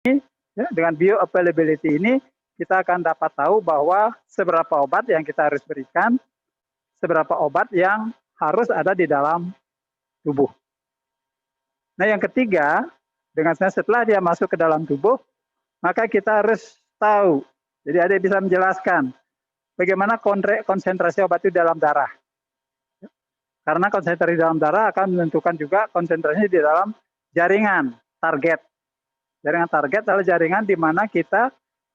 ya, dengan bioavailability ini kita akan dapat tahu bahwa seberapa obat yang kita harus berikan, seberapa obat yang harus ada di dalam tubuh. Nah, yang ketiga, dengan setelah dia masuk ke dalam tubuh, maka kita harus tahu. Jadi ada yang bisa menjelaskan bagaimana konsentrasi obat itu dalam darah. Karena konsentrasi dalam darah akan menentukan juga konsentrasi di dalam jaringan target. Jaringan target adalah jaringan di mana kita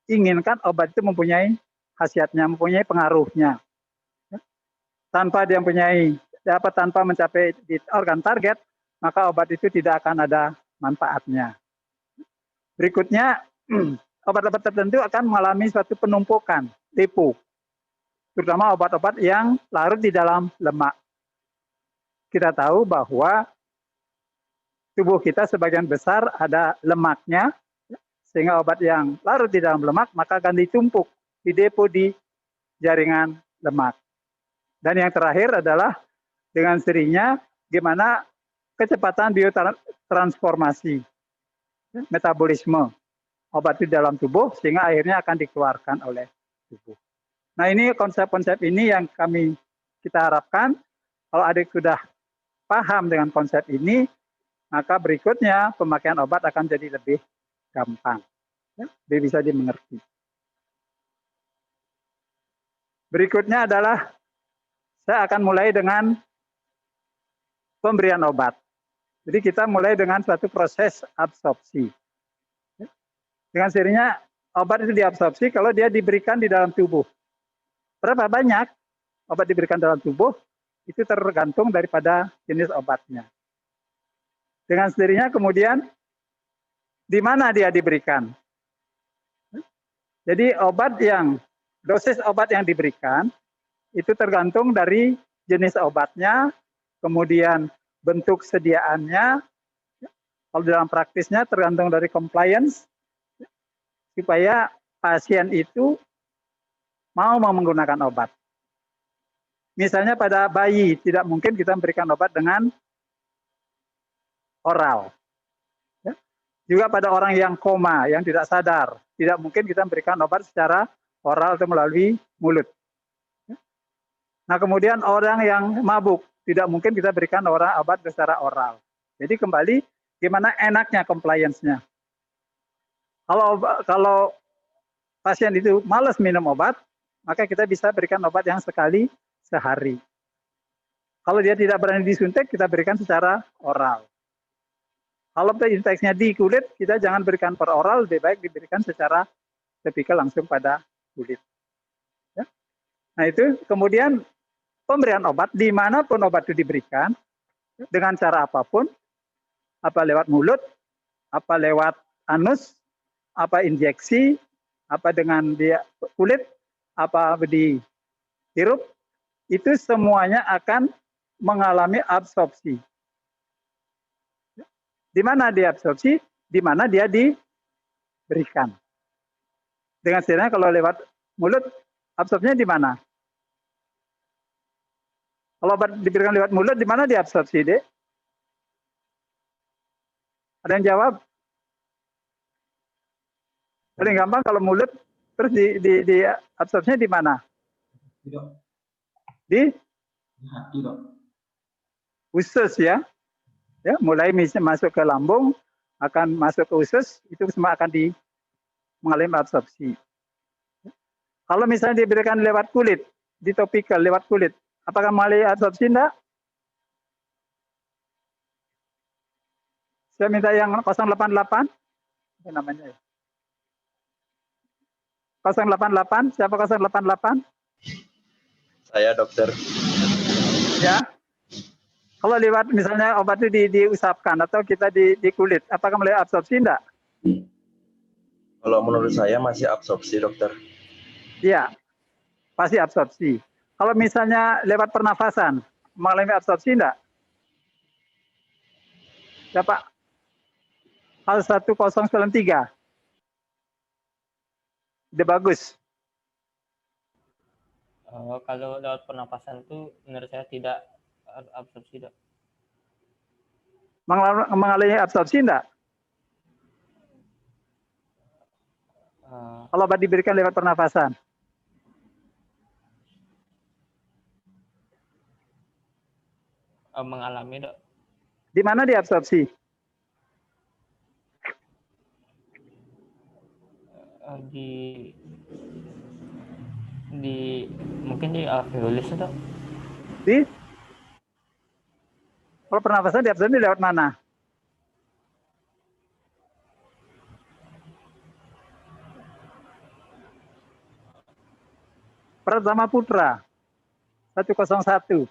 inginkan obat itu mempunyai khasiatnya, mempunyai pengaruhnya. Tanpa dia mempunyai tanpa mencapai di organ target, maka obat itu tidak akan ada manfaatnya. Berikutnya, obat-obat tertentu akan mengalami suatu penumpukan, lipo, terutama obat-obat yang larut di dalam lemak. Kita tahu bahwa tubuh kita sebagian besar ada lemaknya, sehingga obat yang larut di dalam lemak maka akan ditumpuk di depo di jaringan lemak. Dan yang terakhir adalah dengan sendirinya gimana kecepatan biotransformasi, metabolisme obat di dalam tubuh sehingga akhirnya akan dikeluarkan oleh tubuh. Nah, ini konsep-konsep ini yang kita harapkan kalau adik sudah paham dengan konsep ini, maka berikutnya pemakaian obat akan jadi lebih gampang, ya, lebih bisa dimengerti. Berikutnya adalah saya akan mulai dengan pemberian obat. Jadi kita mulai dengan suatu proses absorpsi. Dengan sendirinya obat itu diabsorpsi kalau dia diberikan di dalam tubuh. Berapa banyak obat diberikan dalam tubuh itu tergantung daripada jenis obatnya. Dengan sendirinya kemudian di mana dia diberikan. Jadi dosis obat yang diberikan itu tergantung dari jenis obatnya, kemudian bentuk sediaannya, kalau dalam praktisnya tergantung dari compliance, supaya pasien itu mau menggunakan obat. Misalnya pada bayi, tidak mungkin kita memberikan obat dengan oral. Juga pada orang yang koma, yang tidak sadar, tidak mungkin kita memberikan obat secara oral atau melalui mulut. Nah, kemudian orang yang mabuk, tidak mungkin kita berikan obat secara oral. Jadi kembali, gimana enaknya compliance-nya. Kalau pasien itu malas minum obat, maka kita bisa berikan obat yang sekali sehari. Kalau dia tidak berani disuntik, kita berikan secara oral. Kalau infeksinya di kulit, kita jangan berikan per oral, lebih baik diberikan secara topikal langsung pada kulit. Ya. Nah itu kemudian pemberian obat, dimanapun obat itu diberikan, dengan cara apapun, apa lewat mulut, apa lewat anus, apa injeksi, apa dengan dia kulit, apa dihirup, itu semuanya akan mengalami absorpsi. Di mana dia absorpsi, di mana dia diberikan. Dengan sendirinya kalau lewat mulut, absorpsinya di mana? Kalau obat diberikan lewat mulut, di mana dia absorpsi, Dek? Ada yang jawab? Paling gampang kalau mulut, terus di absorpsinya di mana? Di usus ya. Ya, mulai masuk ke lambung, akan masuk ke usus, itu semua akan mengalami absorpsi. Kalau misalnya diberikan lewat kulit, di topikal lewat kulit, apakah mengalami absorpsi enggak? Saya minta yang 088, apa namanya ya? 088, siapa 088? Saya dokter. Ya. Kalau lewat misalnya obat itu diusapkan atau kita di kulit, apakah mulai absorpsi enggak? Kalau menurut saya masih absorpsi, dokter. Iya, pasti absorpsi. Kalau misalnya lewat pernafasan, mengalami absorpsi enggak? Siapa? Hal 1093. Udah bagus. Kalau lewat pernapasan itu menurut saya tidak absorpsi, Dok. Mengalami absorpsi enggak? Kalau obat diberikan lewat pernafasan. Mengalami, Dok. Di mana diabsorpsi? Di mungkin di alveolus, Dok. Kalau pernafasan diabsorpsi lewat mana? Pratama Putra 101.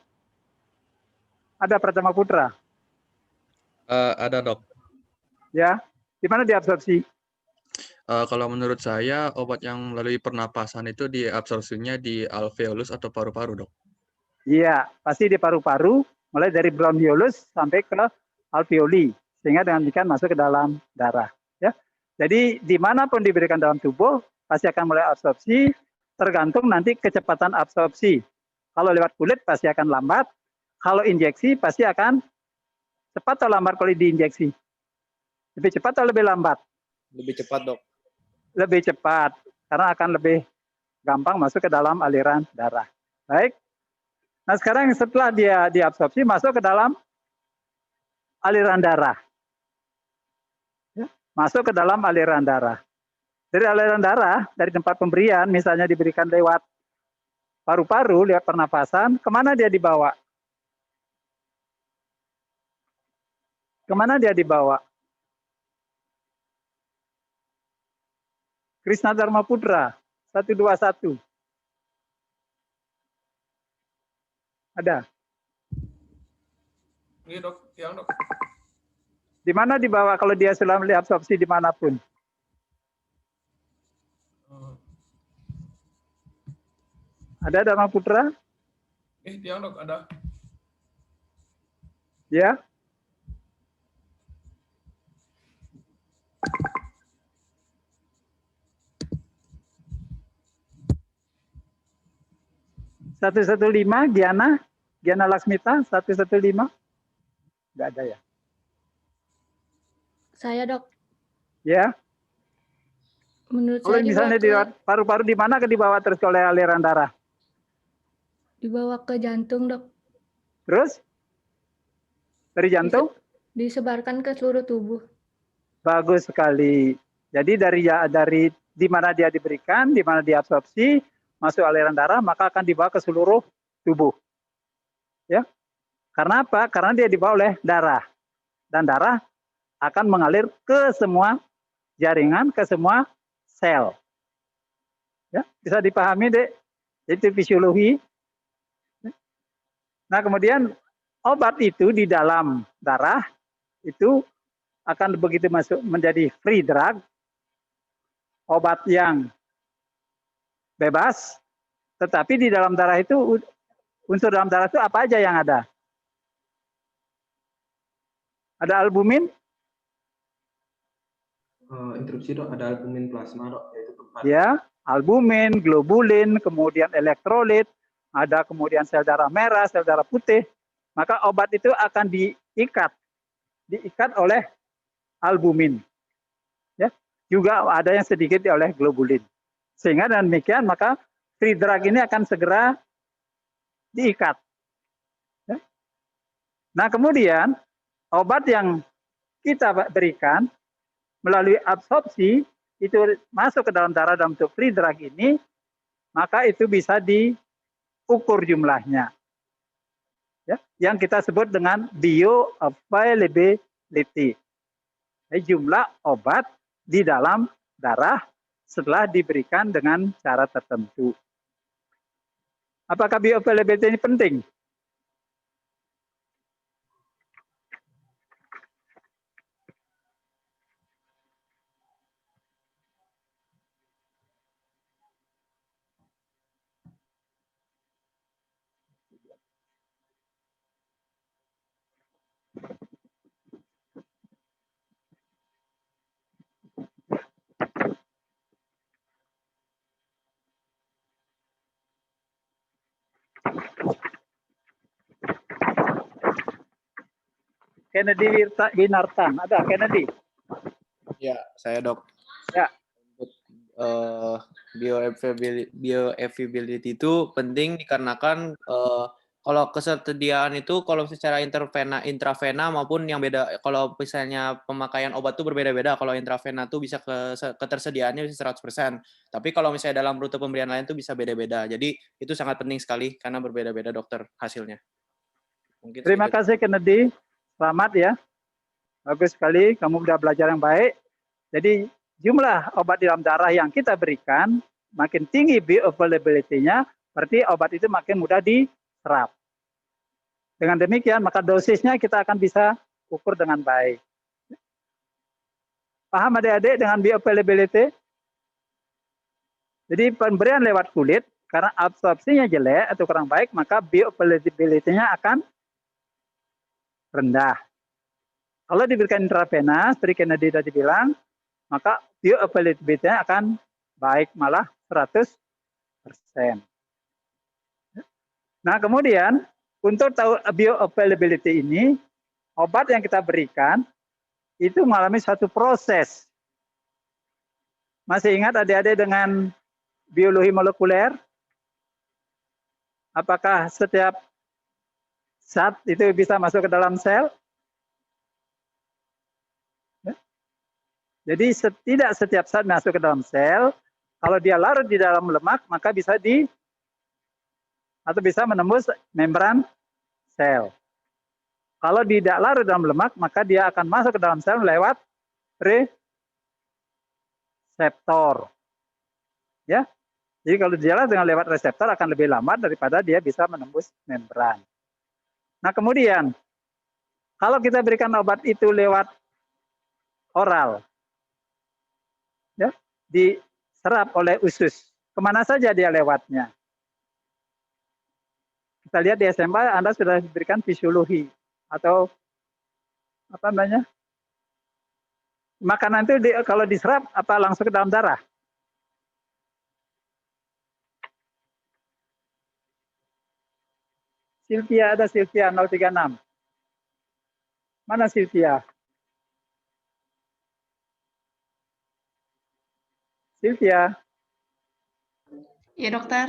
Ada Pratama Putra? Ada, Dok. Ya. Di mana diabsorpsi? Kalau menurut saya, obat yang melalui pernapasan itu diabsorpsinya di alveolus atau paru-paru, Dok. Iya, pasti di paru-paru, mulai dari bronchiolus sampai ke alveoli, sehingga dengan demikian masuk ke dalam darah. Ya. Jadi dimanapun diberikan dalam tubuh, pasti akan mulai absorpsi, tergantung nanti kecepatan absorpsi. Kalau lewat kulit pasti akan lambat, kalau injeksi pasti akan cepat atau lambat kalau diinjeksi? Lebih cepat atau lebih lambat? Lebih cepat, Dok. Lebih cepat, karena akan lebih gampang masuk ke dalam aliran darah. Baik. Nah sekarang setelah dia diabsorpsi, masuk ke dalam aliran darah. Ya, masuk ke dalam aliran darah. Dari aliran darah, dari tempat pemberian, misalnya diberikan lewat paru-paru, lewat pernafasan, kemana dia dibawa? Kemana dia dibawa? Krishna Dharma Putra 121. Ada? Iya, Dok. Yang, Dok. Di mana dibawa kalau dia sudah diabsorpsi dimanapun? Ada Dharma Putra? Yang, Dok, ada. Ya. Satu 115 Giana Laksmita 115. Enggak ada ya? Saya, Dok. Ya. Menurut Kalau saya misalnya di paru-paru di mana ke dibawa terus oleh aliran darah? dibawa ke jantung, Dok. Terus? Dari jantung? Disebarkan ke seluruh tubuh. Bagus sekali. Jadi dari di mana dia diberikan, di mana diabsorpsi, masuk aliran darah, maka akan dibawa ke seluruh tubuh. Ya. Karena apa? Karena dia dibawa oleh darah. Dan darah akan mengalir ke semua jaringan, ke semua sel. Ya, bisa dipahami, Dek? Itu fisiologi. Nah, kemudian obat itu di dalam darah itu akan begitu masuk menjadi free drug, obat yang bebas, tetapi di dalam darah itu, unsur dalam darah itu apa aja yang ada? Ada albumin? Interupsi, Dok, ada albumin plasma, Dok, yaitu tempat. Ya, albumin, globulin, kemudian elektrolit, ada kemudian sel darah merah, sel darah putih. Maka obat itu akan diikat oleh albumin. Ya, juga ada yang sedikit oleh globulin. Sehingga dengan demikian maka free drug ini akan segera diikat. Ya. Nah kemudian obat yang kita berikan melalui absorpsi itu masuk ke dalam darah dalam bentuk free drug ini, maka itu bisa diukur jumlahnya. Ya, yang kita sebut dengan bioavailability. Jumlah obat di dalam darah setelah diberikan dengan cara tertentu. Apakah bioavailability ini penting? Kennedy Winartan, ada Kennedy? Ya, saya, Dok. Ya. bioavailability itu penting dikarenakan kalau ketersediaan itu kalau secara intravena maupun yang beda, kalau misalnya pemakaian obat itu berbeda-beda. Kalau intravena itu bisa ketersediaannya bisa 100%. Tapi kalau misalnya dalam rute pemberian lain itu bisa beda-beda. Jadi itu sangat penting sekali karena berbeda-beda dokter hasilnya. Mungkin Terima segitu. kasih Kennedy. Selamat ya. Bagus sekali, kamu sudah belajar yang baik. Jadi jumlah obat di dalam darah yang kita berikan, makin tinggi bioavailability-nya, berarti obat itu makin mudah diserap. Dengan demikian, maka dosisnya kita akan bisa ukur dengan baik. Paham adik-adik dengan bioavailability? Jadi pemberian lewat kulit, karena absorpsinya jelek atau kurang baik, maka bioavailability-nya akan rendah. Kalau diberikan intravena, seperti Kennedy tadi bilang, maka bioavailability-nya akan baik, malah 100%. Nah, kemudian untuk tahu bioavailability ini, obat yang kita berikan itu mengalami satu proses. Masih ingat adik-adik dengan biologi molekuler? Apakah setiap zat itu bisa masuk ke dalam sel? Jadi tidak setiap zat masuk ke dalam sel. Kalau dia larut di dalam lemak, maka bisa bisa menembus membran sel. Kalau tidak larut dalam lemak, maka dia akan masuk ke dalam sel lewat reseptor. Ya. Jadi kalau dia dengan lewat reseptor akan lebih lambat daripada dia bisa menembus membran. Nah, kemudian kalau kita berikan obat itu lewat oral, ya, diserap oleh usus. Kemana saja dia lewatnya? Kita lihat di SMA Anda sudah diberikan fisiologi atau apa namanya? Makanan itu kalau diserap apa langsung ke dalam darah? Sylvia, ada Sylvia 036. Mana Sylvia? Sylvia. Ya dokter.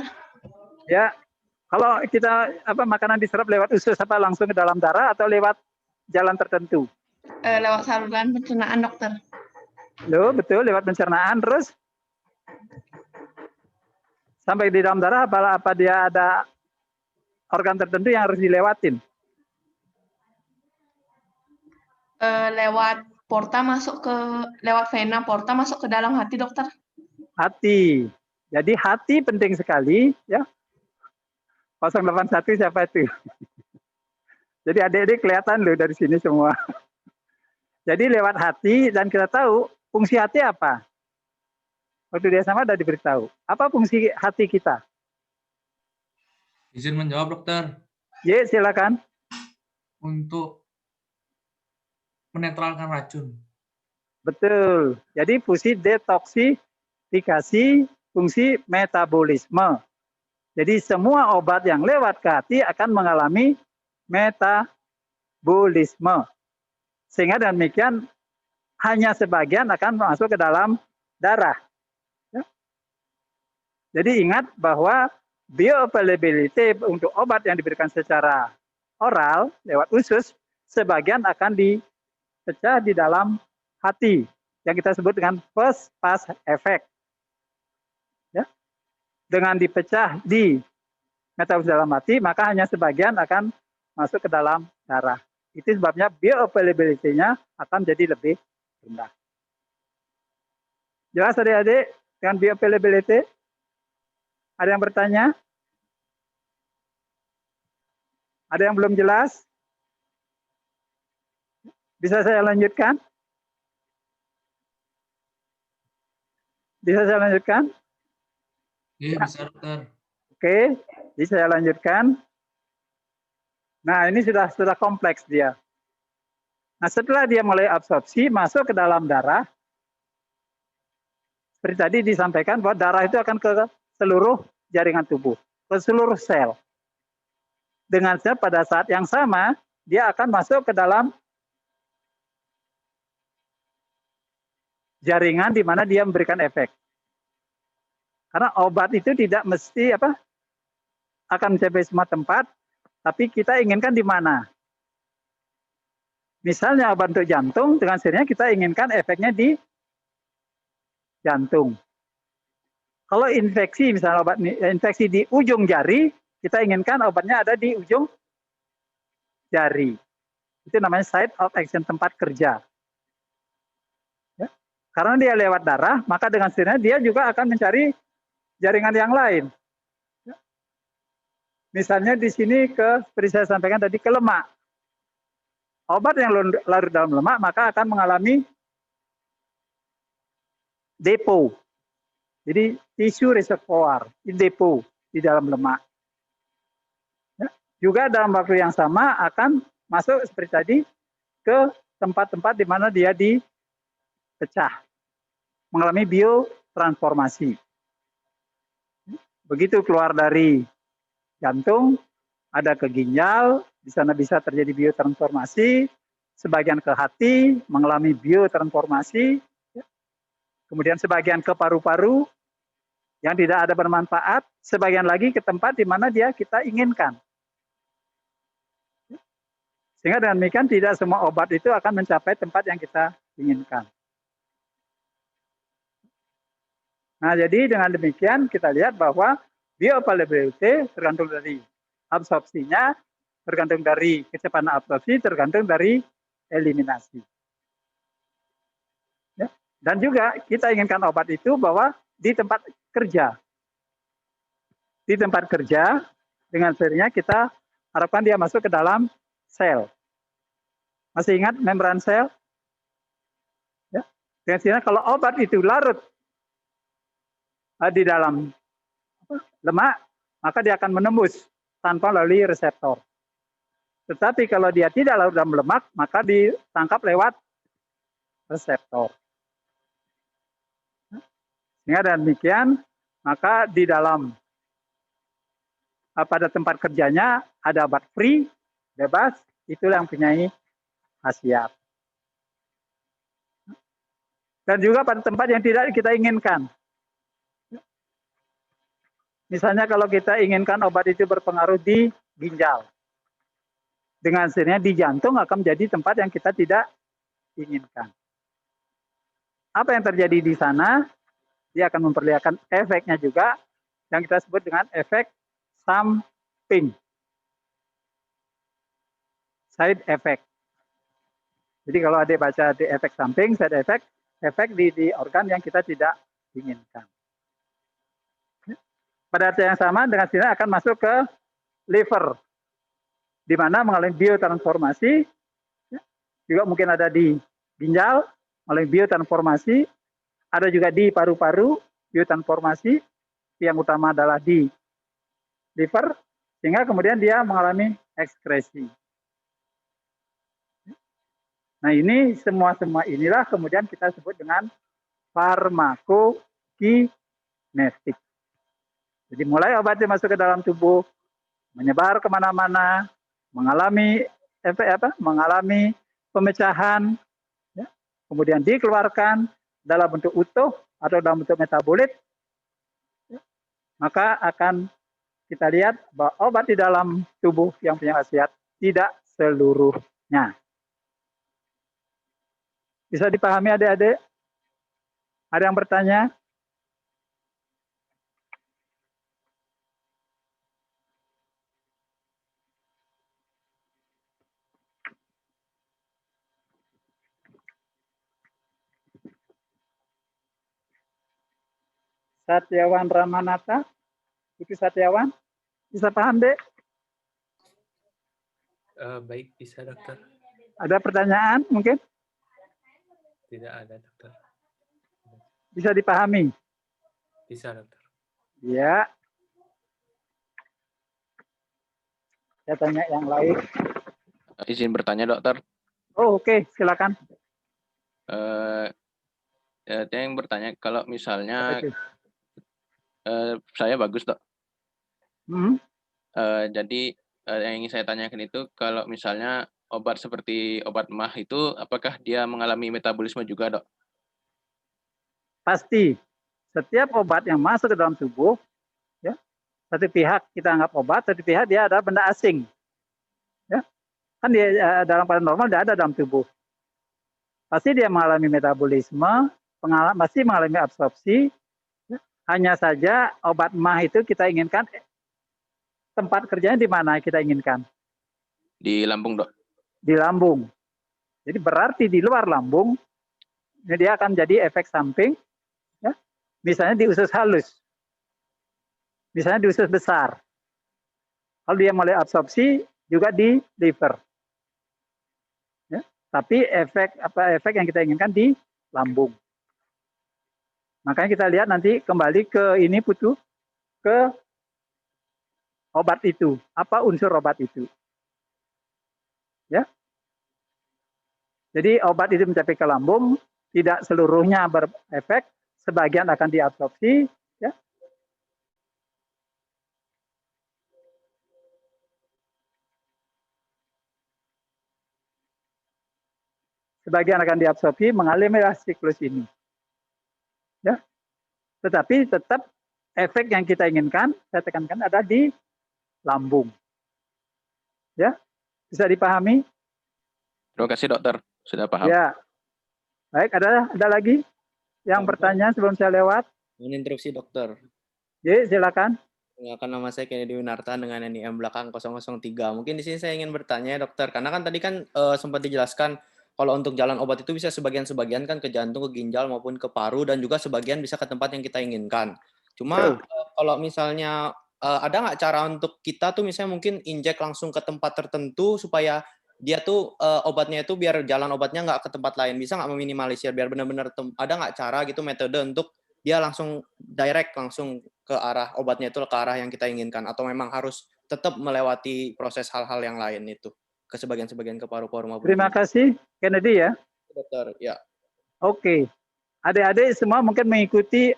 Ya, kalau kita makanan diserap lewat usus apa langsung ke dalam darah atau lewat jalan tertentu? Lewat saluran pencernaan dokter. Loh, betul lewat pencernaan terus sampai di dalam darah apa dia ada organ tertentu yang harus dilewatin? Lewat porta lewat vena porta masuk ke dalam hati dokter. Hati. Jadi hati penting sekali ya. 081 siapa itu? Jadi adik-adik kelihatan loh dari sini semua. Jadi lewat hati dan kita tahu fungsi hati apa? Waktu dia sama ada diberitahu. Apa fungsi hati kita? Izin menjawab dokter. Ya, silakan. Untuk menetralkan racun. Betul. Jadi fungsi detoksifikasi, fungsi metabolisme. Jadi semua obat yang lewat ke hati akan mengalami metabolisme. Sehingga demikian hanya sebagian akan masuk ke dalam darah. Ya. Jadi ingat bahwa bioavailability untuk obat yang diberikan secara oral lewat usus, sebagian akan dipecah di dalam hati yang kita sebut dengan first pass effect. Ya. Dengan dipecah di metabolisme dalam hati, maka hanya sebagian akan masuk ke dalam darah. Itu sebabnya bioavailability-nya akan jadi lebih rendah. Jelas adik-adik dengan bioavailability? Ada yang bertanya? Ada yang belum jelas? Bisa saya lanjutkan? Bisa saya lanjutkan? Iya, bisa dokter. Oke, jadi saya lanjutkan. Nah, ini sudah kompleks dia. Nah, setelah dia mulai absorpsi, masuk ke dalam darah, seperti tadi disampaikan bahwa darah itu akan ke seluruh jaringan tubuh, ke seluruh sel. Dengan sel pada saat yang sama, dia akan masuk ke dalam jaringan di mana dia memberikan efek. Karena obat itu tidak mesti akan mencapai semua tempat, tapi kita inginkan di mana. Misalnya obat untuk jantung, dengan sendirinya kita inginkan efeknya di jantung. Kalau infeksi, misalnya obat infeksi di ujung jari, kita inginkan obatnya ada di ujung jari. Itu namanya site of action, tempat kerja. Ya. Karena dia lewat darah, maka dengan sendirinya dia juga akan mencari jaringan yang lain. Ya. Misalnya di sini seperti saya sampaikan tadi, ke lemak. Obat yang larut dalam lemak maka akan mengalami depo. Jadi tisu reservoir, depo di dalam lemak. Ya. Juga dalam waktu yang sama akan masuk seperti tadi ke tempat-tempat di mana dia dipecah, mengalami biotransformasi. Begitu keluar dari jantung, ada ke ginjal, di sana bisa terjadi biotransformasi, sebagian ke hati mengalami biotransformasi, kemudian sebagian ke paru-paru yang tidak ada bermanfaat, sebagian lagi ke tempat di mana kita inginkan. Sehingga dengan demikian tidak semua obat itu akan mencapai tempat yang kita inginkan. Nah, jadi dengan demikian kita lihat bahwa bioavailability tergantung dari absorpsinya, tergantung dari kecepatan absorpsi, tergantung dari eliminasi. Ya. Dan juga kita inginkan obat itu bahwa di tempat kerja. Di tempat kerja, dengan sendirinya kita harapkan dia masuk ke dalam sel. Masih ingat membran sel? Ya. Dengan sendirinya kalau obat itu larut di dalam lemak, maka dia akan menembus tanpa melalui reseptor. Tetapi kalau dia tidak larut dalam lemak, maka ditangkap lewat reseptor. Sehingga dengan demikian, maka di dalam pada tempat kerjanya ada obat free, bebas, itulah yang punya khasiat. Dan juga pada tempat yang tidak kita inginkan. Misalnya kalau kita inginkan obat itu berpengaruh di ginjal. Dengan sendirinya di jantung akan menjadi tempat yang kita tidak inginkan. Apa yang terjadi di sana? Dia akan memperlihatkan efeknya juga yang kita sebut dengan efek samping. Side effect. Jadi kalau adik baca di efek samping, side effect, efek di organ yang kita tidak inginkan. Pada saat yang sama dengan sini akan masuk ke liver, di mana mengalami biotransformasi, juga mungkin ada di ginjal, mengalami biotransformasi, ada juga di paru-paru, biotransformasi, yang utama adalah di liver, sehingga kemudian dia mengalami ekskresi. Nah ini semua inilah kemudian kita sebut dengan farmakokinetik. Jadi mulai obatnya masuk ke dalam tubuh, menyebar kemana-mana, mengalami mengalami pemecahan, ya, kemudian dikeluarkan dalam bentuk utuh atau dalam bentuk metabolit, ya, maka akan kita lihat bahwa obat di dalam tubuh yang punya khasiat tidak seluruhnya. Bisa dipahami adik-adik? Ada yang bertanya? Satyawan Ramanata, itu Satyawan, bisa paham dek? Baik, bisa dokter. Ada pertanyaan mungkin? Tidak ada dokter. Bisa dipahami? Bisa dokter. Ya. Saya tanya yang lain. Izin bertanya dokter. Oh oke, silakan. Saya yang bertanya kalau misalnya saya bagus dok. Jadi yang ingin saya tanyakan itu kalau misalnya obat seperti obat MAH itu apakah dia mengalami metabolisme juga dok? Pasti. setiap obat yang masuk ke dalam tubuh, ya, satu pihak kita anggap obat, satu pihak dia adalah benda asing. Ya, kan dia dalam keadaan normal dia ada dalam tubuh. Pasti dia mengalami metabolisme, pasti mengalami absorpsi. Ya. Hanya saja obat mah itu kita inginkan tempat kerjanya di mana kita inginkan? Di lambung, Dok. Di lambung. Jadi berarti di luar lambung, dia akan jadi efek samping, ya. Misalnya di usus halus, misalnya di usus besar. Kalau dia mulai absorpsi, juga di liver. Ya. Tapi efek yang kita inginkan di lambung. Makanya kita lihat nanti kembali ke ini Putu, ke obat itu. Apa unsur obat itu? Ya. Jadi obat itu mencapai ke lambung, tidak seluruhnya berefek, sebagian akan diabsorpsi, ya. Sebagian akan diabsorpsi mengalami siklus ini. Ya. Tetapi tetap efek yang kita inginkan, saya tekankan ada di lambung. Ya. Bisa dipahami? Terima kasih, Dokter. Sudah paham. Ya. Baik, ada lagi yang bertanya sebelum saya lewat? Interupsi, Dokter. Ya, silakan. Perkenalkan, nama saya Kennedy Winarta dengan NIM belakang 003. Mungkin di sini saya ingin bertanya, Dokter, karena kan tadi kan sempat dijelaskan kalau untuk jalan obat itu bisa sebagian-sebagian kan ke jantung, ke ginjal maupun ke paru, dan juga sebagian bisa ke tempat yang kita inginkan. Cuma kalau misalnya ada nggak cara untuk kita tuh misalnya mungkin injek langsung ke tempat tertentu supaya dia tuh obatnya itu biar jalan obatnya nggak ke tempat lain, bisa nggak meminimalisir biar benar-benar ada nggak cara gitu metode untuk dia langsung direct langsung ke arah obatnya itu ke arah yang kita inginkan, atau memang harus tetap melewati proses hal-hal yang lain itu ke sebagian-sebagian ke paru-paru maupun Terima kasih Kennedy ya. Dokter, ya. Oke. Adik-adik semua mungkin mengikuti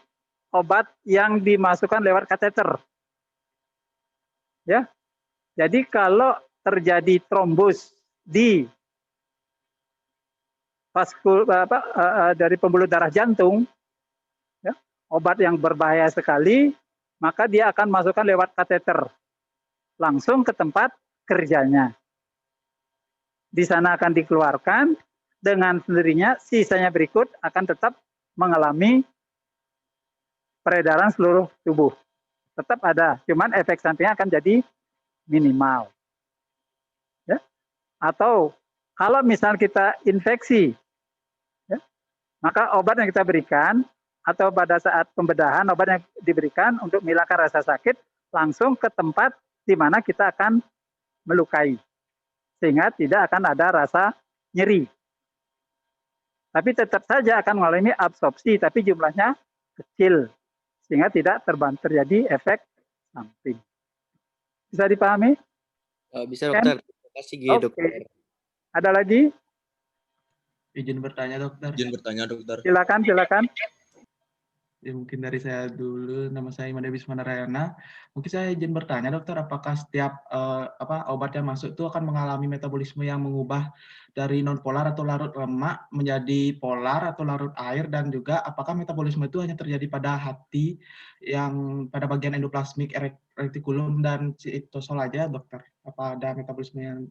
obat yang dimasukkan lewat kateter. Ya. Jadi kalau terjadi trombus di dari pembuluh darah jantung, ya, obat yang berbahaya sekali, maka dia akan masukkan lewat kateter langsung ke tempat kerjanya. Di sana akan dikeluarkan dengan sendirinya, sisanya berikut akan tetap mengalami peredaran seluruh tubuh. Tetap ada, cuman efek sampingnya akan jadi minimal. Ya. Atau kalau misal kita infeksi, ya, maka obat yang kita berikan atau pada saat pembedahan obat yang diberikan untuk menghilangkan rasa sakit langsung ke tempat di mana kita akan melukai, sehingga tidak akan ada rasa nyeri. Tapi tetap saja akan mengalami absorpsi, tapi jumlahnya kecil, sehingga tidak terjadi efek samping. Bisa dipahami? Bisa, Dokter. Terima kasih, Dokter. Ada lagi? Izin bertanya, Dokter. Izin bertanya, Dokter. Silakan, silakan. Ya, mungkin dari saya dulu, nama saya Imade Bismanarayana. Mungkin saya izin bertanya, Dokter, apakah setiap obat yang masuk itu akan mengalami metabolisme yang mengubah dari non-polar atau larut lemak menjadi polar atau larut air, dan juga apakah metabolisme itu hanya terjadi pada hati yang pada bagian endoplasmik retikulum dan sitosol aja, Dokter? Apa ada metabolisme yang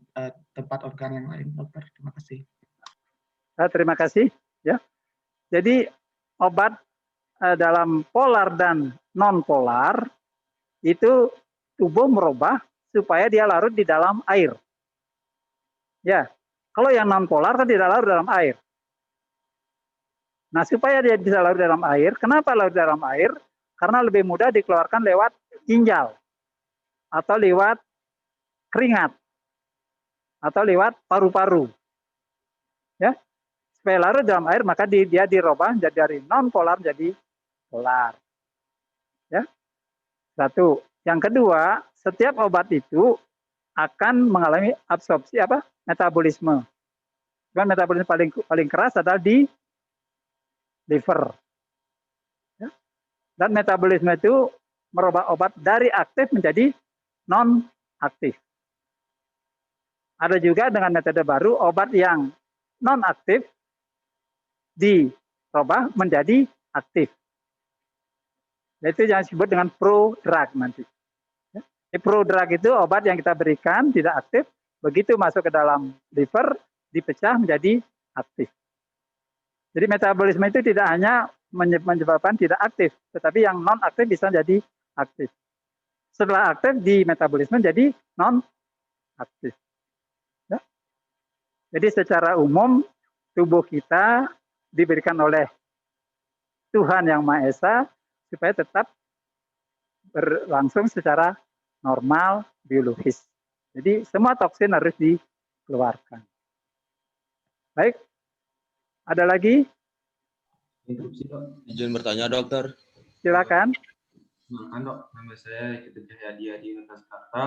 tempat organ yang lain, Dokter? Terima kasih. Terima kasih. Ya. Jadi obat dalam polar dan non-polar itu tubuh merubah supaya dia larut di dalam air. Ya, kalau yang non-polar kan tidak larut dalam air. Nah, supaya dia bisa larut dalam air, kenapa larut dalam air? Karena lebih mudah dikeluarkan lewat ginjal atau lewat keringat atau lewat paru-paru. Ya, supaya larut dalam air maka dia dirubah jadi dari non-polar jadi polar. Ya. Satu. Yang kedua, setiap obat itu akan mengalami absorpsi metabolisme. Cuman metabolisme paling keras adalah di liver. Ya. Dan metabolisme itu merubah obat dari aktif menjadi non aktif. Ada juga dengan metode baru obat yang non aktif dirubah menjadi aktif. Yaitu yang disebut dengan prodrug nanti. Ya. Prodrug itu obat yang kita berikan tidak aktif, begitu masuk ke dalam liver, dipecah menjadi aktif. Jadi metabolisme itu tidak hanya menyebabkan tidak aktif, tetapi yang non aktif bisa jadi aktif. Setelah aktif di metabolisme jadi non aktif. Ya. Jadi secara umum tubuh kita diberikan oleh Tuhan Yang Maha Esa supaya tetap berlangsung secara normal biologis. Jadi semua toksin harus dikeluarkan. Baik, ada lagi? Izin bertanya, dokter. Silakan. Silakan dok, nama saya Kita Cahyadi di Jakarta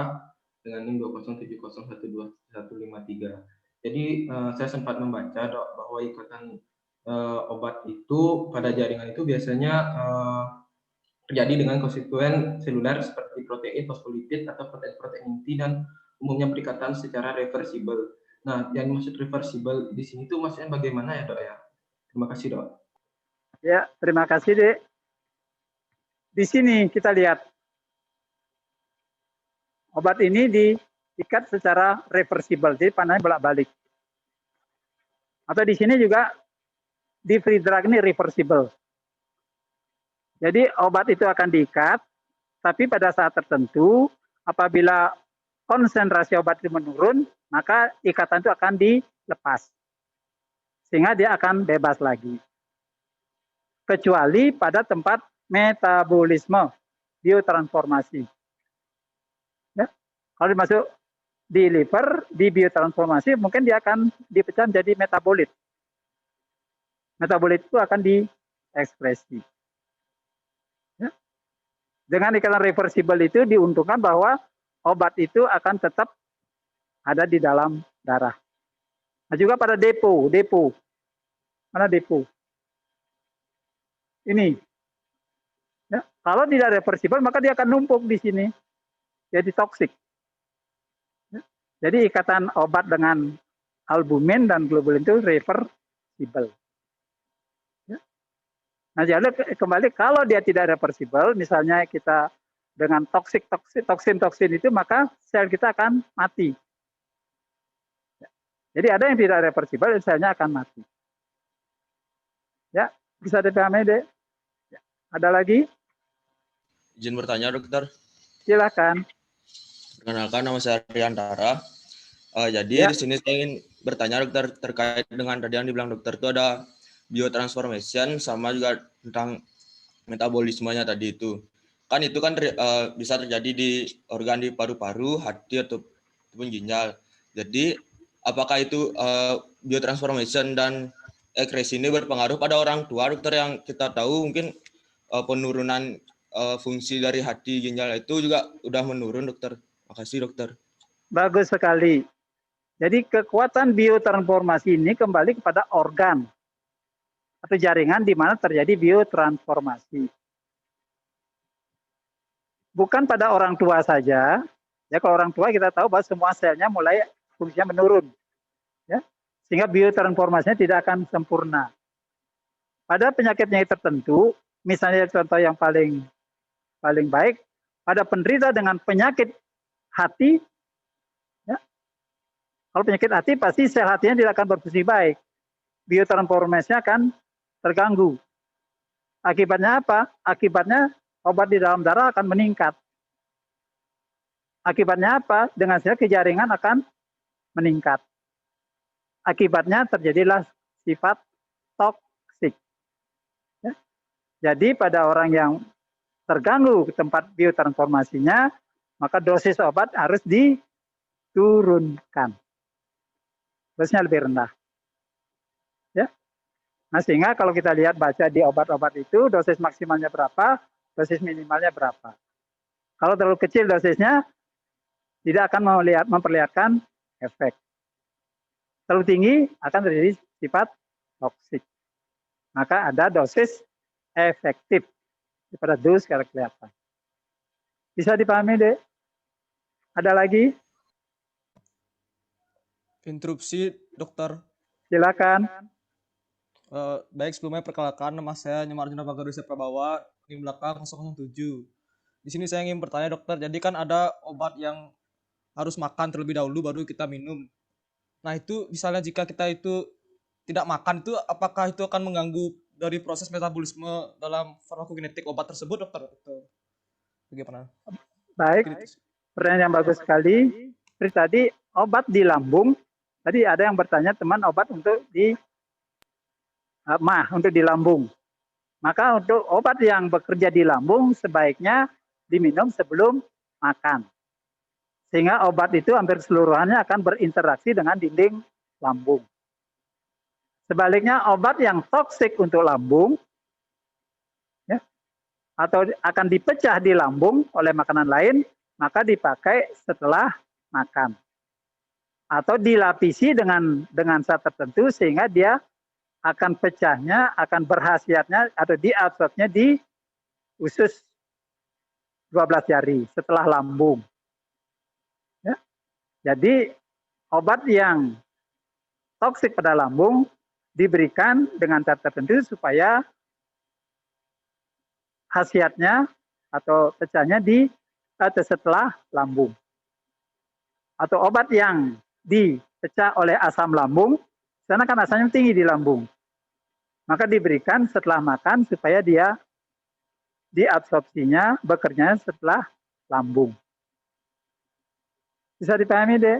dengan NIM 207012153. Jadi saya sempat membaca dok bahwa ikatan obat itu pada jaringan itu biasanya terjadi dengan konstituen seluler seperti protein, fosfolipid atau protein inti dan umumnya perikatan secara reversibel. Nah, yang dimaksud reversibel di sini tuh maksudnya bagaimana ya dok ya? Terima kasih dok. Ya, terima kasih Dek. Di sini kita lihat obat ini diikat secara reversibel, jadi panahnya bolak-balik. Atau di sini juga di free drug ini reversible. Jadi obat itu akan diikat, tapi pada saat tertentu apabila konsentrasi obat itu menurun, maka ikatan itu akan dilepas. Sehingga dia akan bebas lagi. Kecuali pada tempat metabolisme, biotransformasi. Ya. Kalau dimasuk di liver, di biotransformasi, mungkin dia akan dipecah menjadi metabolit. Metabolit itu akan diekspresi. Ya. Dengan ikatan reversibel itu diuntungkan bahwa obat itu akan tetap ada di dalam darah. Nah juga pada depo. Mana depo? Ini. Ya, kalau tidak reversibel maka dia akan numpuk di sini. Jadi toksik. Ya, jadi ikatan obat dengan albumin dan globulin itu reversibel. Ya. Nah, jadi kembali kalau dia tidak reversibel, misalnya kita dengan toksin itu maka sel kita akan mati. Ya. Jadi ada yang tidak reversibel, selnya akan mati. Ya, bisa dipahami Dek? Ya. Ada lagi? Izin bertanya, dokter. Silakan. Perkenalkan, nama saya Riantara. Jadi di sini saya ingin bertanya, dokter, terkait dengan tadi yang dibilang dokter itu ada biotransformation sama juga tentang metabolismenya tadi itu. Kan itu kan bisa terjadi di organ di paru-paru, hati ataupun ginjal. Jadi apakah itu biotransformation dan ekresi ini berpengaruh pada orang tua, dokter? Yang kita tahu mungkin penurunan fungsi dari hati ginjal itu juga udah menurun, dokter. Makasih, dokter. Bagus sekali. Jadi kekuatan biotransformasi ini kembali kepada organ atau jaringan di mana terjadi biotransformasi. Bukan pada orang tua saja. Ya, kalau orang tua kita tahu bahwa semua selnya mulai fungsinya menurun. Ya, sehingga biotransformasinya tidak akan sempurna. Pada penyakit-penyakit tertentu, misalnya contoh yang paling baik, pada penderita dengan penyakit hati, ya, kalau penyakit hati pasti sel hatinya tidak akan berfungsi baik. Biotransformasinya akan terganggu. Akibatnya apa? Akibatnya obat di dalam darah akan meningkat. Akibatnya apa? Dengan sel kejaringan akan meningkat. Akibatnya terjadilah sifat toksik. Ya. Jadi pada orang yang terganggu ke tempat biotransformasinya, maka dosis obat harus diturunkan. Dosisnya lebih rendah. Ya. Nah, sehingga kalau kita lihat baca di obat-obat itu, dosis maksimalnya berapa, dosis minimalnya berapa. Kalau terlalu kecil dosisnya, tidak akan memperlihatkan efek. Terlalu tinggi akan terjadi sifat toksik. Maka ada dosis efektif. Pada dos kalau kelihatan. Bisa dipahami, Dek? Ada lagi? Interupsi, dokter. Silakan. Baik, sebelumnya perkenalkan, nama saya Nyamar Arjuna Bagarusa Prabawa di belakang 007. Di sini saya ingin bertanya dokter, jadi kan ada obat yang harus makan terlebih dahulu baru kita minum. Nah itu misalnya jika kita itu tidak makan itu apakah itu akan mengganggu dari proses metabolisme dalam farmakokinetik obat tersebut dokter? Atau bagaimana? Baik, pertanyaan yang bagus sekali. Seperti tadi obat di lambung, tadi ada yang bertanya teman obat untuk di untuk di lambung. Maka untuk obat yang bekerja di lambung sebaiknya diminum sebelum makan. Sehingga obat itu hampir seluruhannya akan berinteraksi dengan dinding lambung. Sebaliknya obat yang toksik untuk lambung ya, atau akan dipecah di lambung oleh makanan lain, maka dipakai setelah makan. Atau dilapisi dengan zat tertentu sehingga dia akan pecahnya, akan berkhasiatnya atau diabsorbnya di usus 12 jari setelah lambung. Ya. Jadi obat yang toksik pada lambung diberikan dengan zat tertentu supaya khasiatnya atau pecahnya di atau setelah lambung. Atau obat yang dipecah oleh asam lambung, karena kan asamnya tinggi di lambung. Maka diberikan setelah makan supaya dia diabsorpsinya bekerja setelah lambung. Bisa dipahami deh?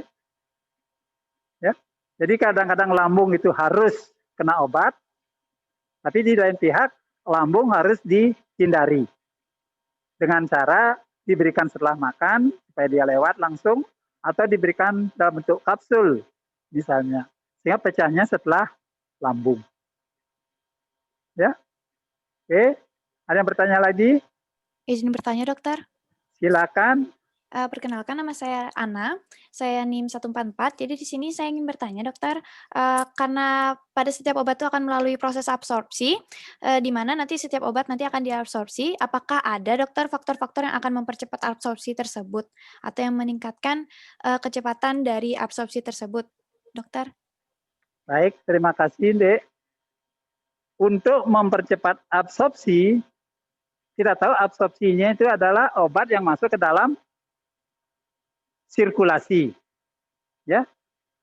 Ya. Jadi kadang-kadang lambung itu harus kena obat, tapi di lain pihak lambung harus dihindari dengan cara diberikan setelah makan supaya dia lewat langsung atau diberikan dalam bentuk kapsul misalnya sehingga pecahnya setelah lambung. Ya, oke. Ada yang bertanya lagi? Izin bertanya, dokter. Silakan. Perkenalkan, nama saya Ana, saya NIM 144. Jadi di sini saya ingin bertanya, dokter, karena pada setiap obat itu akan melalui proses absorpsi, di mana nanti setiap obat nanti akan diabsorpsi. Apakah ada, dokter, faktor-faktor yang akan mempercepat absorpsi tersebut atau yang meningkatkan kecepatan dari absorpsi tersebut, dokter? Baik, terima kasih, Dek. Untuk mempercepat absorpsi, kita tahu absorpsinya itu adalah obat yang masuk ke dalam sirkulasi. Ya.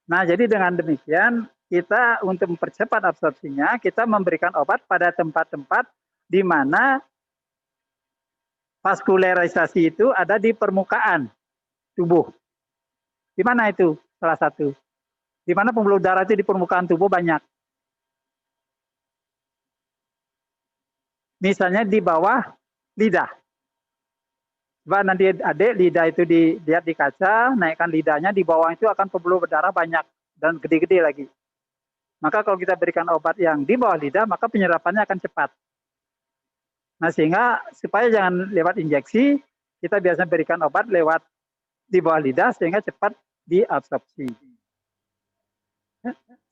Nah, jadi dengan demikian kita untuk mempercepat absorpsinya, kita memberikan obat pada tempat-tempat di mana vaskularisasi itu ada di permukaan tubuh. Di mana itu? Salah satu. Di mana pembuluh darah itu di permukaan tubuh banyak. Misalnya di bawah lidah. Coba nanti adik lidah itu dilihat di kaca, naikkan lidahnya, di bawah itu akan pembuluh darah banyak dan gede-gede lagi. Maka kalau kita berikan obat yang di bawah lidah, maka penyerapannya akan cepat. Nah sehingga supaya jangan lewat injeksi, kita biasanya berikan obat lewat di bawah lidah sehingga cepat diabsorpsi.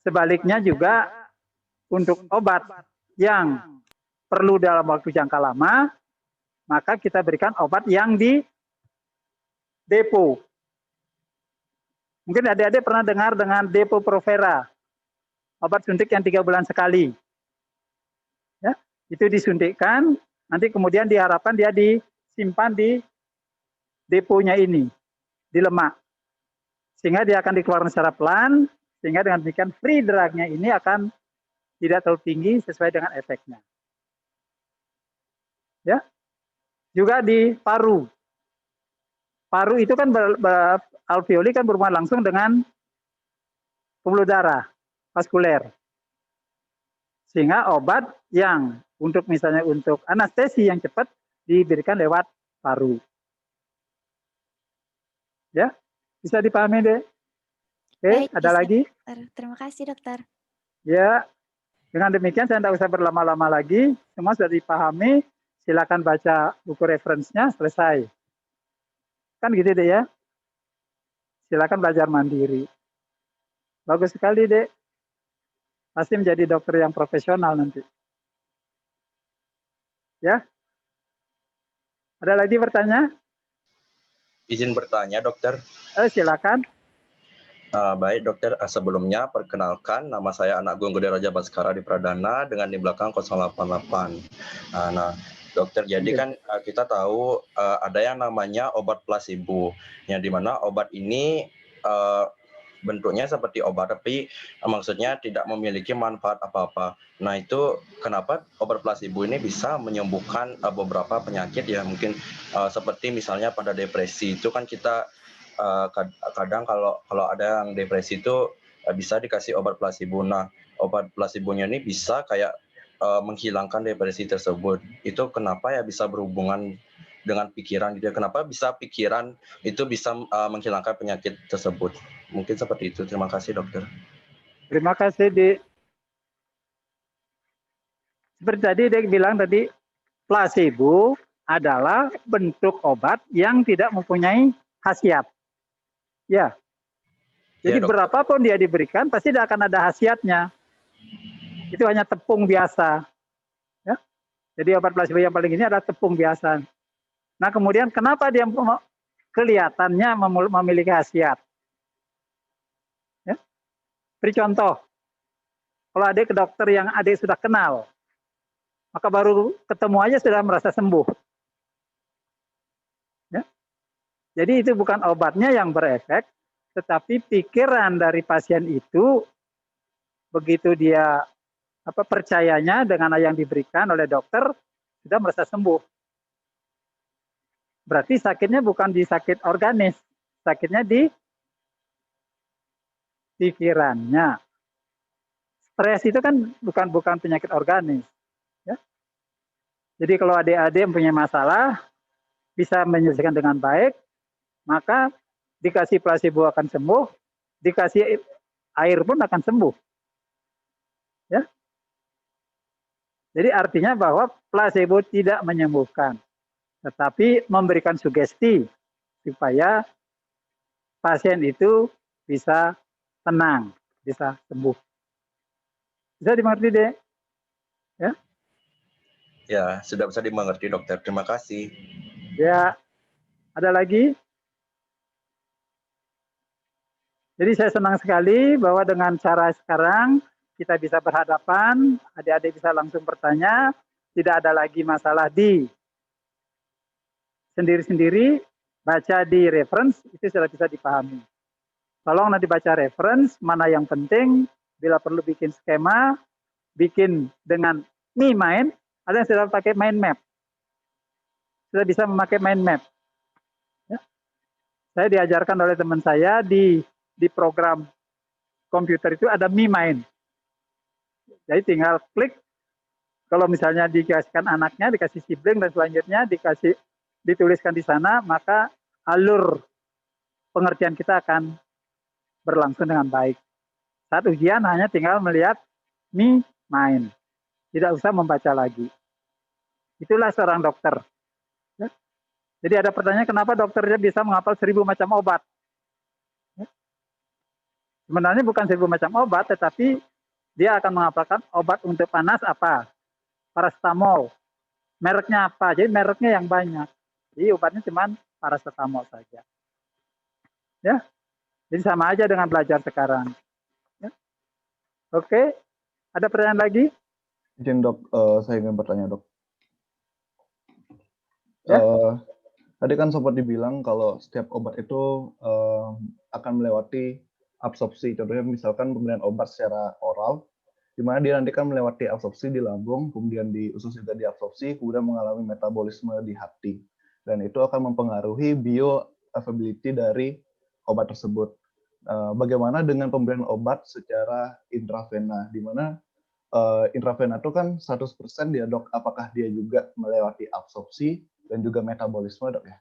Sebaliknya juga untuk obat yang perlu dalam waktu jangka lama, maka kita berikan obat yang di depo. Mungkin adik-adik pernah dengar dengan depo Provera, obat suntik yang 3 bulan sekali. Ya, itu disuntikkan, nanti kemudian diharapkan dia disimpan di deponya ini, di lemak. Sehingga dia akan dikeluarkan secara pelan, sehingga dengan demikian free drug-nya ini akan tidak terlalu tinggi sesuai dengan efeknya. Ya, juga di paru. Paru itu kan alveoli kan berhubungan langsung dengan pembuluh darah vaskuler. Sehingga obat yang untuk misalnya untuk anestesi yang cepat diberikan lewat paru. Ya, bisa dipahami deh. Oke, Baik, ada bisa, lagi? dokter. Terima kasih, dokter. Ya, dengan demikian saya tidak usah berlama-lama lagi. Semua sudah dipahami. Silakan baca buku referensinya, selesai. Kan gitu deh ya. Silakan belajar mandiri. Bagus sekali deh. Pasti menjadi dokter yang profesional nanti. Ya. Ada lagi bertanya? Izin bertanya, dokter. Silakan. Baik, dokter. Sebelumnya, perkenalkan, nama saya Anak Gung Gede Raja Baskara di Pradana dengan di belakang 088. Nah, Dokter, jadi Oke. kan kita tahu ada yang namanya obat plasebo, yang dimana obat ini bentuknya seperti obat, tapi maksudnya tidak memiliki manfaat apa-apa. Nah, itu kenapa obat plasebo ini bisa menyembuhkan beberapa penyakit ya, mungkin seperti misalnya pada depresi itu kan kita kadang kalau ada yang depresi itu bisa dikasih obat plasebo. Nah, obat plasebonya ini bisa kayak menghilangkan depresi tersebut. Itu kenapa ya bisa berhubungan dengan pikiran gitu ya. Kenapa bisa pikiran itu bisa menghilangkan penyakit tersebut. Mungkin seperti itu. Terima kasih dokter. Terima kasih, Dik. Seperti tadi Dik bilang tadi, placebo adalah bentuk obat yang tidak mempunyai khasiat. Ya. Jadi berapapun dia diberikan, pasti tidak akan ada khasiatnya. Itu hanya tepung biasa. Ya. Jadi obat placebo yang paling ini adalah tepung biasa. Nah, kemudian kenapa dia kelihatannya memiliki khasiat? Ya. Beri contoh. Kalau adik ke dokter yang adik sudah kenal, maka baru ketemu aja sudah merasa sembuh. Ya. Jadi itu bukan obatnya yang berefek, tetapi pikiran dari pasien itu begitu dia percayanya dengan yang diberikan oleh dokter sudah merasa sembuh. Berarti sakitnya bukan di sakit organis, sakitnya di pikirannya. Stres itu kan bukan penyakit organis. Ya. Jadi kalau adik-adik mempunyai masalah, bisa menyelesaikan dengan baik, maka dikasih placebo akan sembuh, dikasih air pun akan sembuh. Ya. Jadi artinya bahwa placebo tidak menyembuhkan, tetapi memberikan sugesti supaya pasien itu bisa tenang, bisa sembuh. Bisa dimengerti, Dek? Ya? Ya, sudah bisa dimengerti dokter. Terima kasih. Ya, ada lagi? Jadi saya senang sekali bahwa dengan cara sekarang kita bisa berhadapan, adik-adik bisa langsung bertanya, tidak ada lagi masalah di sendiri-sendiri, baca di reference, itu sudah bisa dipahami. Tolong nanti baca reference, mana yang penting, bila perlu bikin skema, bikin dengan mind, ada yang sudah pakai mind map. Sudah bisa memakai mind map. Ya. Saya diajarkan oleh teman saya di program komputer itu ada mind. Jadi tinggal klik, kalau misalnya dikasihkan anaknya, dikasih sibling dan selanjutnya dituliskan di sana, maka alur pengertian kita akan berlangsung dengan baik. Saat ujian hanya tinggal melihat mind, tidak usah membaca lagi. Itulah seorang dokter. Ya. Jadi ada pertanyaan, kenapa dokternya bisa menghafal 1000 macam obat? Ya. Sebenarnya bukan 1000 macam obat, tetapi dia akan menghafalkan obat untuk panas apa? Paracetamol. Mereknya apa? Jadi mereknya yang banyak. Jadi obatnya cuma paracetamol saja. Ya. Jadi sama aja dengan belajar sekarang. Ya. Oke. Ada pertanyaan lagi? Izin dok, saya ingin bertanya dok. Ya. Tadi kan sempat dibilang kalau setiap obat itu akan melewati absorpsi. Contohnya misalkan pemberian obat secara oral, di mana dia nanti kan melewati absorpsi di lambung, kemudian di usus juga diabsorpsi, kemudian mengalami metabolisme di hati. Dan itu akan mempengaruhi bioavailability dari obat tersebut. Bagaimana dengan pemberian obat secara intravena, di mana intravena itu kan 100% dia dok, apakah dia juga melewati absorpsi dan juga metabolisme dok ya?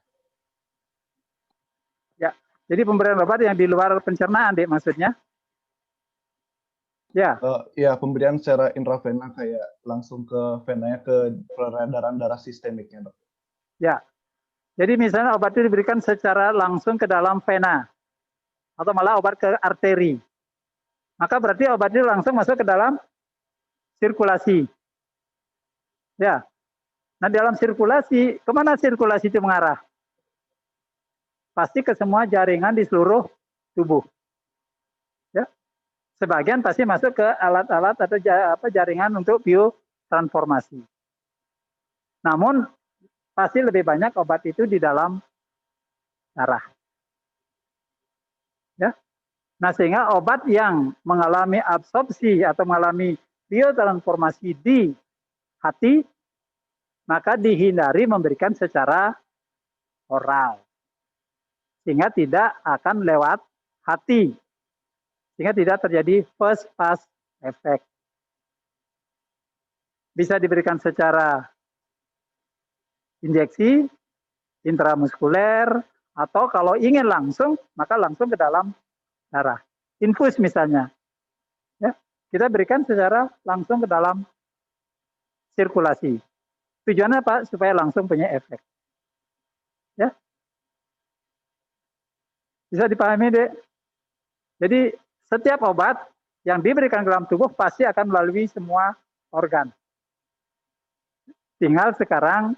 Ya, jadi pemberian obat yang di luar pencernaan, Dek, maksudnya? Ya. Ya, pemberian secara intravena kayak langsung ke venanya, ke peredaran darah sistemiknya dok. Ya, jadi misalnya obat itu diberikan secara langsung ke dalam vena, atau malah obat ke arteri. Maka berarti obat itu langsung masuk ke dalam sirkulasi. Ya. Nah, dalam sirkulasi, kemana sirkulasi itu mengarah? Pasti ke semua jaringan di seluruh tubuh. Ya. Sebagian pasti masuk ke alat-alat atau jaringan untuk biotransformasi. Namun pasti lebih banyak obat itu di dalam darah. Ya. Nah, sehingga obat yang mengalami absorpsi atau mengalami biotransformasi di hati, maka dihindari memberikan secara oral. Sehingga tidak akan lewat hati. Sehingga tidak terjadi first pass effect. Bisa diberikan secara injeksi, intramuskuler, atau kalau ingin langsung, maka langsung ke dalam darah. Infus misalnya. Ya, kita berikan secara langsung ke dalam sirkulasi. Tujuannya apa? Supaya langsung punya efek. Ya. Bisa dipahami, Dek? Jadi setiap obat yang diberikan ke dalam tubuh pasti akan melalui semua organ. Tinggal sekarang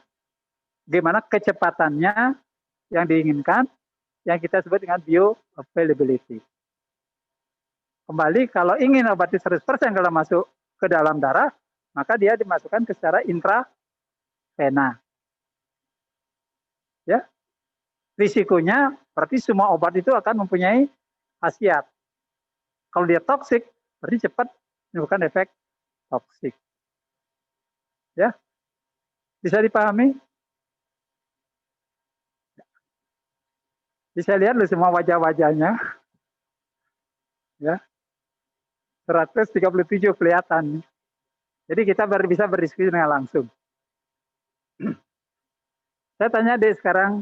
gimana kecepatannya yang diinginkan, yang kita sebut dengan bioavailability. Kembali, kalau ingin obat 100% kalau masuk ke dalam darah, maka dia dimasukkan ke secara intravena. Ya, risikonya berarti semua obat itu akan mempunyai khasiat. Kalau dia toksik, berarti cepat menimbulkan efek toksik. Ya, bisa dipahami? Bisa lihat loh semua wajah-wajahnya. Ya. 137 kelihatan. Jadi kita bisa berdiskusi dengan langsung. Saya tanya deh sekarang,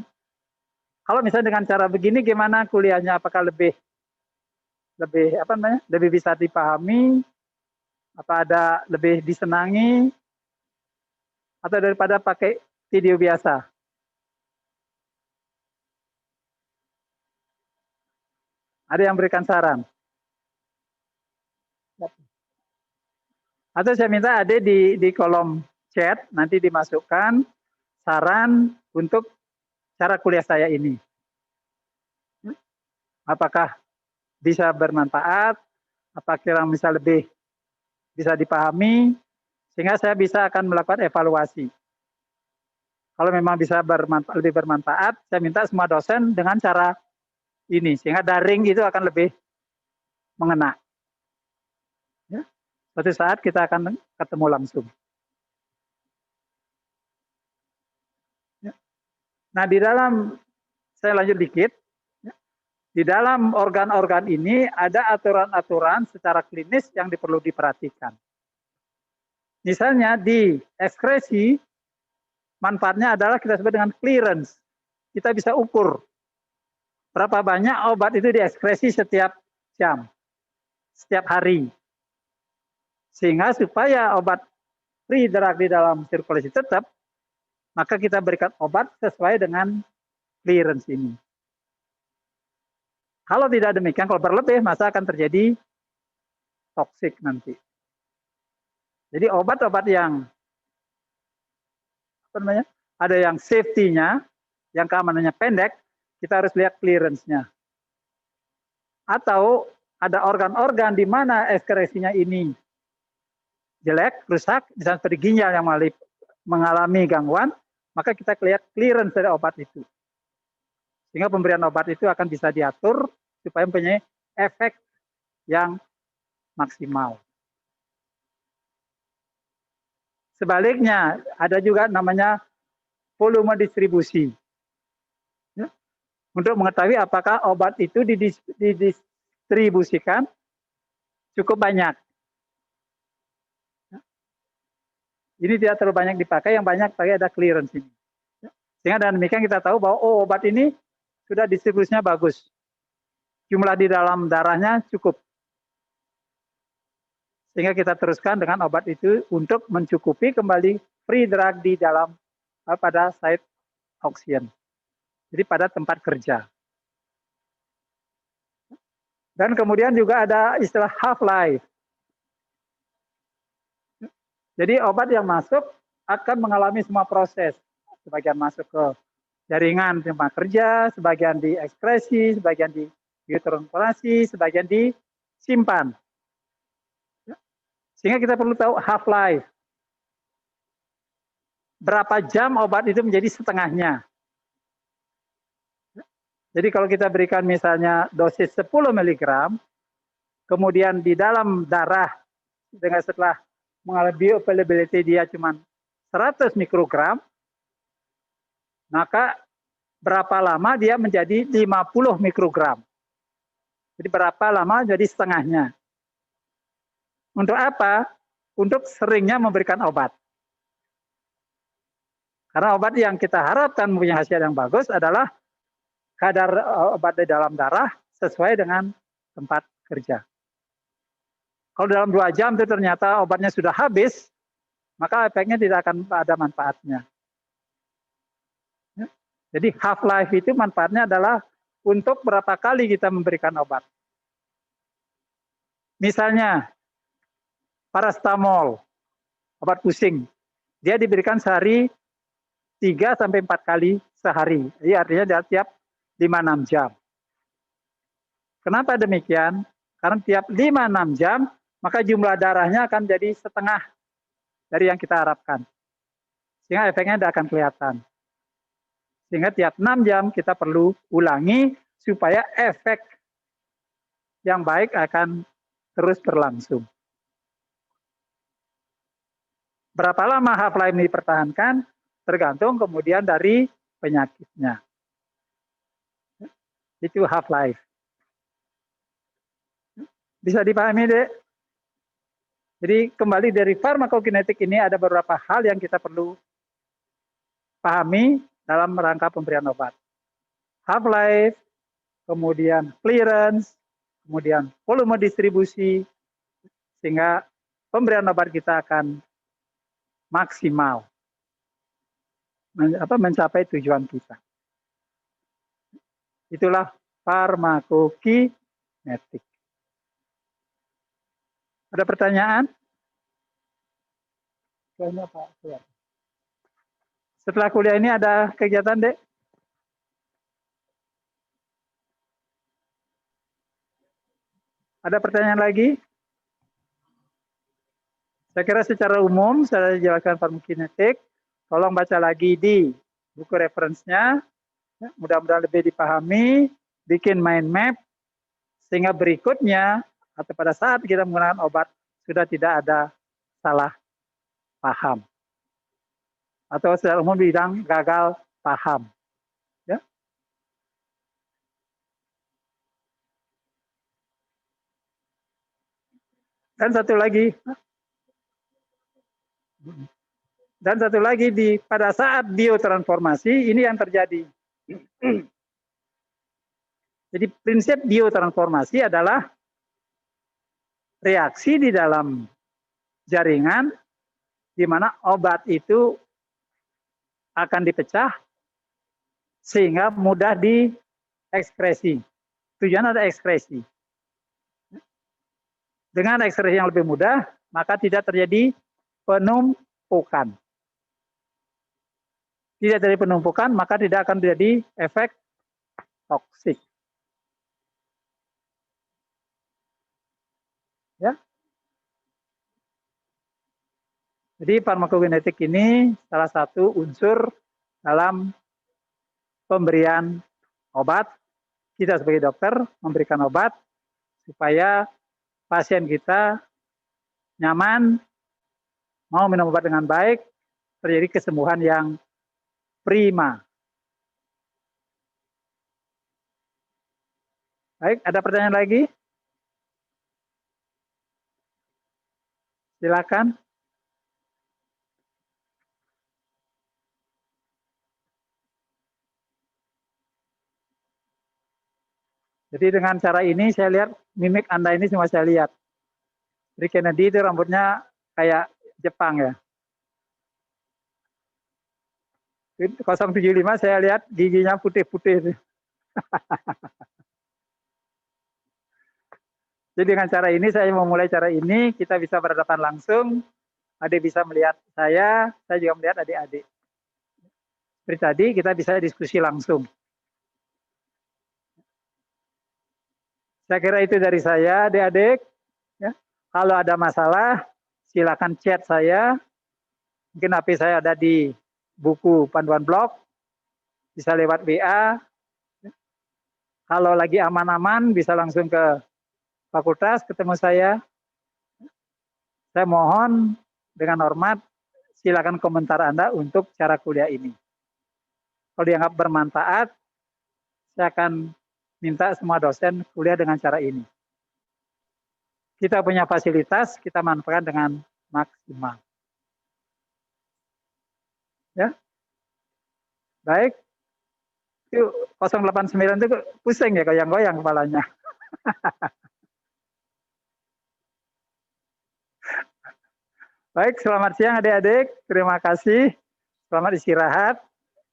kalau misalnya dengan cara begini gimana kuliahnya? Apakah lebih bisa dipahami? Apa ada lebih disenangi? Atau daripada pakai video biasa? Ada yang berikan saran? Atau saya minta ada di kolom chat, nanti dimasukkan saran untuk cara kuliah saya ini. Apakah bisa bermanfaat? Apakah bisa lebih bisa dipahami? Sehingga saya bisa akan melakukan evaluasi. Kalau memang bisa lebih bermanfaat, saya minta semua dosen dengan cara ini. Sehingga daring itu akan lebih mengena. Ya. Suatu saat kita akan ketemu langsung. Ya. Nah, di dalam, saya lanjut dikit. Ya. Di dalam organ-organ ini ada aturan-aturan secara klinis yang perlu diperhatikan. Misalnya di ekskresi, manfaatnya adalah kita sebut dengan clearance. Kita bisa ukur berapa banyak obat itu diekskresi setiap jam, setiap hari. Sehingga supaya obat free drug di dalam sirkulasi tetap, maka kita berikan obat sesuai dengan clearance ini. Kalau tidak demikian, kalau berlebih, maka akan terjadi toksik nanti. Jadi obat-obat yang ada yang safety-nya, yang keamanannya pendek, kita harus lihat clearance-nya. Atau ada organ-organ di mana ekskresinya ini jelek, rusak, misalnya seperti ginjal yang mengalami gangguan, maka kita lihat clearance dari obat itu. Sehingga pemberian obat itu akan bisa diatur supaya mempunyai efek yang maksimal. Sebaliknya, ada juga namanya volume distribusi. Ya. Untuk mengetahui apakah obat itu didistribusikan cukup banyak. Ya. Ini tidak terlalu banyak dipakai, yang banyak pakai ada clearance ini. Ya. Sehingga dengan demikian kita tahu bahwa obat ini sudah distribusinya bagus. Jumlah di dalam darahnya cukup. Sehingga kita teruskan dengan obat itu untuk mencukupi kembali free drug di dalam pada site oksigen. Jadi pada tempat kerja. Dan kemudian juga ada istilah half-life. Jadi obat yang masuk akan mengalami semua proses. Sebagian masuk ke jaringan tempat kerja, sebagian diekskresi, sebagian di biotransformasi, sebagian disimpan. Sehingga kita perlu tahu half-life. berapa jam obat itu menjadi setengahnya. Jadi kalau kita berikan misalnya dosis 10 mg, kemudian di dalam darah dengan setelah mengalami bioavailability dia cuma 100 mikrogram, maka berapa lama dia menjadi 50 mikrogram. Jadi berapa lama jadi setengahnya. Untuk apa? Untuk seringnya memberikan obat. Karena obat yang kita harapkan mempunyai hasil yang bagus adalah kadar obat di dalam darah sesuai dengan tempat kerja. Kalau dalam 2 jam itu ternyata obatnya sudah habis, maka efeknya tidak akan ada manfaatnya. Jadi half life itu manfaatnya adalah untuk berapa kali kita memberikan obat. Misalnya paracetamol, obat pusing, dia diberikan sehari 3 sampai 4 kali sehari. Jadi artinya tiap 5-6 jam. Kenapa demikian? Karena tiap 5-6 jam, maka jumlah darahnya akan jadi setengah dari yang kita harapkan. Sehingga efeknya tidak akan kelihatan. Sehingga tiap 6 jam kita perlu ulangi supaya efek yang baik akan terus berlangsung. Berapa lama half-life ini dipertahankan? Tergantung kemudian dari penyakitnya. Itu half-life. Bisa dipahami, Dek? Jadi kembali dari farmakokinetik ini ada beberapa hal yang kita perlu pahami dalam rangka pemberian obat. Half-life, kemudian clearance, kemudian volume distribusi, sehingga pemberian obat kita akan maksimal mencapai tujuan kita. Itulah farmakokinetik. Ada pertanyaan? Setelah kuliah ini ada kegiatan, Dek? Ada pertanyaan lagi? Saya kira secara umum saya jelaskan farmakokinetik. Tolong baca lagi di buku referensinya. Mudah-mudahan lebih dipahami. Bikin mind map. Sehingga berikutnya atau pada saat kita menggunakan obat sudah tidak ada salah paham. Atau secara umum bilang gagal paham. Ya. Dan satu lagi pada saat biotransformasi ini yang terjadi. Jadi prinsip biotransformasi adalah reaksi di dalam jaringan di mana obat itu akan dipecah sehingga mudah diekskresi. Tujuan ada ekskresi. Dengan ekskresi yang lebih mudah, maka tidak terjadi penumpukan. Tidak terjadi penumpukan, maka tidak akan terjadi efek toksik. Ya. Jadi farmakokinetik ini salah satu unsur dalam pemberian obat. Kita sebagai dokter memberikan obat supaya pasien kita nyaman, mau minum obat dengan baik, terjadi kesembuhan yang prima. Baik, ada pertanyaan lagi? Silakan. Jadi dengan cara ini saya lihat mimik Anda ini semua saya lihat. Jadi Kennedy itu rambutnya kayak Jepang ya. 075 saya lihat giginya putih-putih. Jadi dengan cara ini saya memulai cara ini, kita bisa berhadapan langsung. Adik bisa melihat saya juga melihat adik-adik. Seperti tadi kita bisa diskusi langsung. Saya kira itu dari saya, adik-adik. Ya. Kalau ada masalah, silakan chat saya. Mungkin HP saya ada di buku panduan blog, bisa lewat WA. Kalau lagi aman-aman bisa langsung ke fakultas ketemu saya. Saya mohon dengan hormat silakan komentar Anda untuk cara kuliah ini. Kalau dianggap bermanfaat, saya akan minta semua dosen kuliah dengan cara ini. Kita punya fasilitas, kita manfaatkan dengan maksimal. Ya, baik. Itu 089 itu pusing ya, goyang-goyang kepalanya. Baik, selamat siang adik-adik. Terima kasih. Selamat istirahat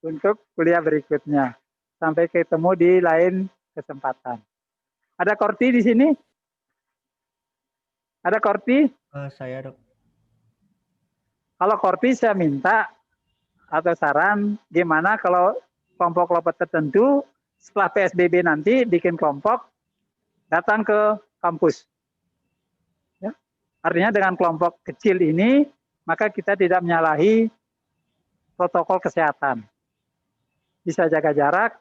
untuk kuliah berikutnya. Sampai ketemu di lain kesempatan. Ada Korti di sini? Ada Korti? Saya dok. Kalau Korti saya minta atau saran gimana kalau kelompok-kelompok tertentu setelah PSBB nanti bikin kelompok datang ke kampus. Ya. Artinya dengan kelompok kecil ini maka kita tidak menyalahi protokol kesehatan. Bisa jaga jarak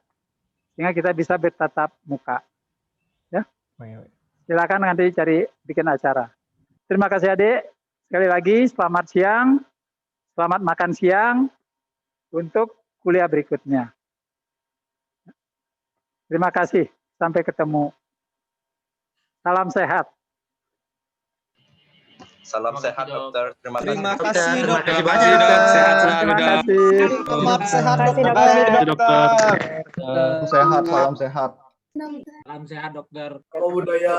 sehingga kita bisa bertatap muka. Ya. Silakan nanti cari bikin acara. Terima kasih adik. Sekali lagi selamat siang. Selamat makan siang untuk kuliah berikutnya. Terima kasih. Sampai ketemu. Salam sehat. Salam sehat dokter. Terima kasih dokter. Terima kasih dok. Sehat selalu Terima dok. kasih. Selamat sehat dokter. Sehat, salam sehat. Salam sehat dokter. Kalau budaya.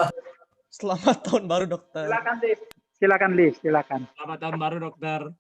Selamat tahun baru dokter. Silakan Liv. Silakan Liv, silakan. Selamat tahun baru dokter.